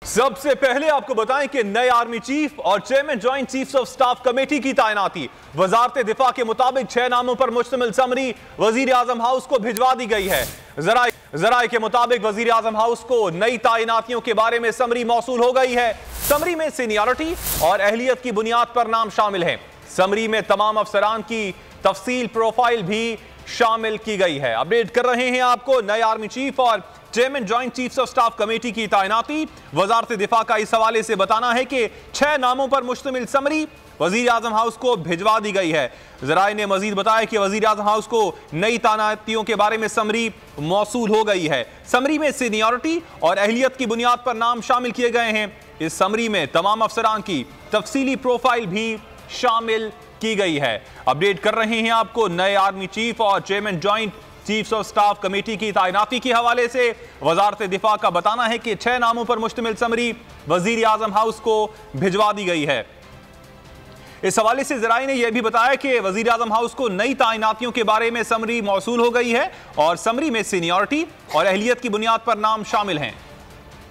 सबसे पहले आपको बताएं कि नए आर्मी चीफ और chairman joint chiefs of staff committee की तैनाती वजारत दिफा के मुताबिक 6 नामों पर मुश्तमिल समरी वजीर आजम हाउस को भिजवा दी गई है। जराए के मुताबिक वजीर आजम हाउस को नई तैनातियों के बारे में समरी मौसूल हो गई है। समरी में सीनियरिटी और अहलियत की बुनियाद पर नाम शामिल है। समरी में तमाम अफसरान की तफसील प्रोफाइल भी शामिल की गई है। अपडेट कर रहे हैं आपको नए आर्मी चीफ और chairman joint chiefs of staff committee की तैनाती वजारत दिफा का इस हवाले से बताना है कि 6 नामों पर मुश्तमिल समरी वजीर आजम हाउस को भिजवा दी गई है। जराए ने मजीद बताया कि वजीर आजम हाउस को नई तैनातियों के बारे में समरी मौसूल हो गई है। समरी में सीनियरिटी और अहलियत की बुनियाद पर नाम शामिल किए गए हैं। इस समरी में तमाम अफसरान की तफसीली प्रोफाइल भी शामिल की गई है। अपडेट कर रहे हैं आपको नए आर्मी चीफ और chairman joint chiefs of staff committee की तैनाती के हवाले से वजारत दिफा का बताना है कि 6 नामों पर मुश्तमिल समरी वजीर आजम हाउस को भिजवा दी गई है। इस हवाले से जराए ने यह भी बताया कि वजीर आजम हाउस को नई तैनातियों के बारे में समरी मौसूल हो गई है और समरी में सीनियरिटी और अहलियत की बुनियाद पर नाम शामिल हैं।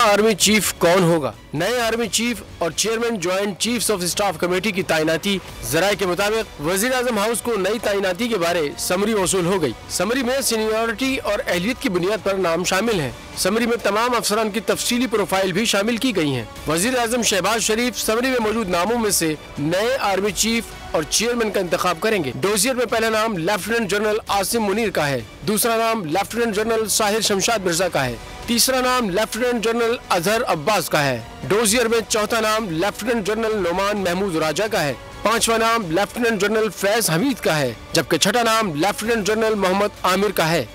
आर्मी चीफ कौन होगा? नए आर्मी चीफ और chairman joint chiefs of staff committee की तैनाती जराये के मुताबिक वजीर आजम हाउस को नई तैनाती के बारे समरी वसूल हो गई। समरी में सीनियरिटी और अहलियत की बुनियाद पर नाम शामिल है। समरी में तमाम अफसरान की तफसीली प्रोफाइल भी शामिल की गई है। वजीर आजम शहबाज शरीफ समरी में मौजूद नामों में से नए आर्मी चीफ और चेयरमैन का इंतखाब करेंगे। डोजियर में पहला नाम लेफ्टिनेंट जनरल आसिम मुनीर का है, दूसरा नाम लेफ्टिनेंट जनरल साहिर शमशाद मिर्जा का है, तीसरा नाम लेफ्टिनेंट जनरल अजहर अब्बास का है। डोजियर में चौथा नाम लेफ्टिनेंट जनरल नोमान महमूद राजा का है, पांचवा नाम लेफ्टिनेंट जनरल फैज हमीद का है, जबकि छठा नाम लेफ्टिनेंट जनरल मोहम्मद आमिर का है।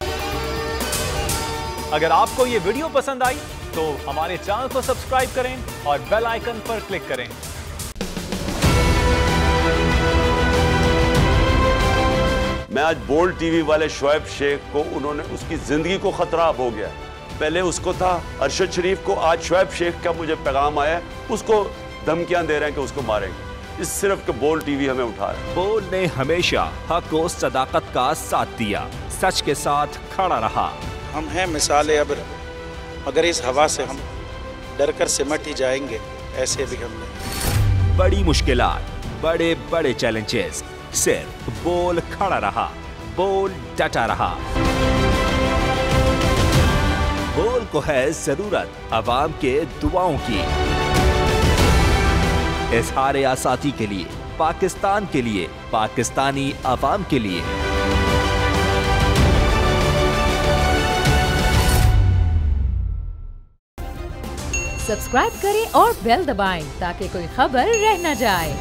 अगर आपको ये वीडियो पसंद आई तो हमारे चैनल को सब्सक्राइब करें और बेल आइकन पर क्लिक करें। मैं आज बोल्ड टीवी वाले शोएब शेख को, उन्होंने उसकी जिंदगी को खतरा अब हो गया। पहले उसको था अरशद शरीफ को, आज शोएब शेख का मुझे पैगाम आया, उसको धमकियां दे रहे हैं कि उसको मारेंगे। इस सिर्फ के बोल्ड टीवी हमें उठा रहा है। बोल्ड ने हमेशा हक और सदाकत का साथ दिया, सच के साथ खड़ा रहा। हम हैं मिसाल अब, अगर इस हवा से हम डर कर सिमट ही जाएंगे, ऐसे भी हमने बड़ी मुश्किलात, बड़े बड़े चैलेंजेस, सिर्फ बोल खड़ा रहा, बोल डटा रहा। बोल को है जरूरत अवाम के दुआओं की। इजहार आसाती के लिए, पाकिस्तान के लिए, पाकिस्तानी अवाम के लिए। सब्सक्राइब करें और बेल दबाएं ताकि कोई खबर रह न जाए।